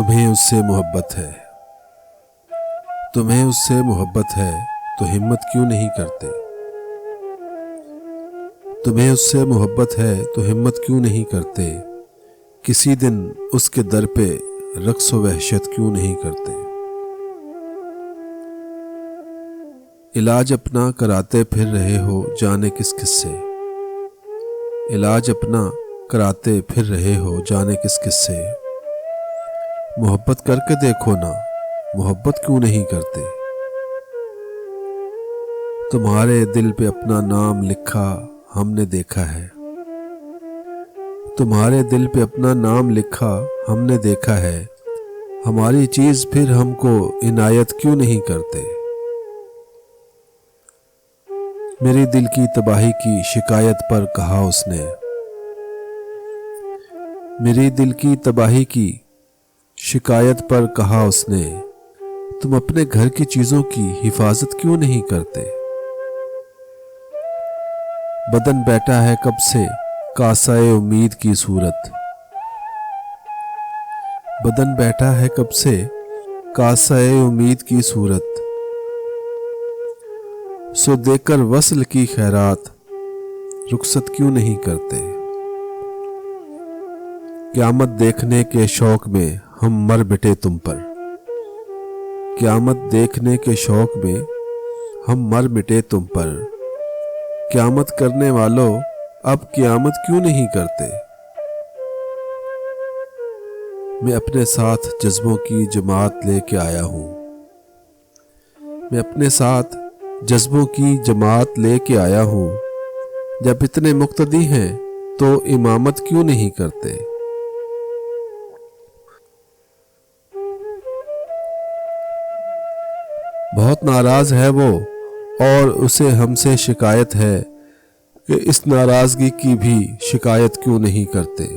तुम्हें उससे मोहब्बत है, तुम्हें उससे मोहब्बत है तो हिम्मत क्यों नहीं करते। तुम्हें उससे मोहब्बत है तो हिम्मत क्यों नहीं करते। किसी दिन उसके दर पे रक्स व वहशत क्यों नहीं करते। इलाज अपना कराते फिर रहे हो जाने किस किस से। इलाज अपना कराते फिर रहे हो जाने किस किस से। मोहब्बत करके देखो ना, मोहब्बत क्यों नहीं करते। तुम्हारे दिल पे अपना नाम लिखा हमने देखा है। तुम्हारे दिल पे अपना नाम लिखा हमने देखा है। हमारी चीज फिर हमको इनायत क्यों नहीं करते। मेरी दिल की तबाही की शिकायत पर कहा उसने। मेरी दिल की तबाही की शिकायत पर कहा उसने, तुम अपने घर की चीजों की हिफाजत क्यों नहीं करते। बदन बैठा है कब से कासाए उम्मीद की सूरत। बदन बैठा है कब से कासाए उम्मीद की सूरत। सो देकर वस्ल की खैरात रुखसत क्यों नहीं करते। क़यामत देखने के शौक में हम मर मिटे तुम पर। क़यामत देखने के शौक में हम मर मिटे तुम पर। क़यामत करने वालों अब क़यामत क्यों नहीं करते। मैं अपने साथ जज्बों की जमात लेके आया हूँ। मैं अपने साथ जज्बों की जमात लेके आया हूँ। जब इतने मुक्तदी हैं तो इमामत क्यों नहीं करते। बहुत नाराज है वो और उसे हमसे शिकायत है कि इस नाराजगी की भी शिकायत क्यों नहीं करते।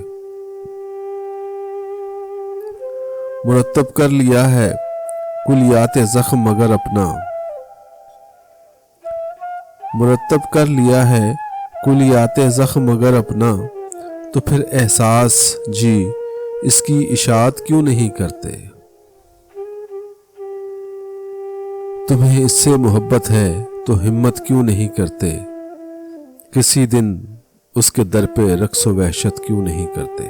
मुरत्तब कर लिया है कुलियात ज़ख्म मगर अपना। मुरत्तब कर लिया है कुलियात ज़ख्म मगर अपना, तो फिर एहसास जी इसकी इशाअत क्यों नहीं करते। तुम्हें इससे मोहब्बत है तो हिम्मत क्यों नहीं करते। किसी दिन उसके दर पे रक्स व वहशत क्यों नहीं करते।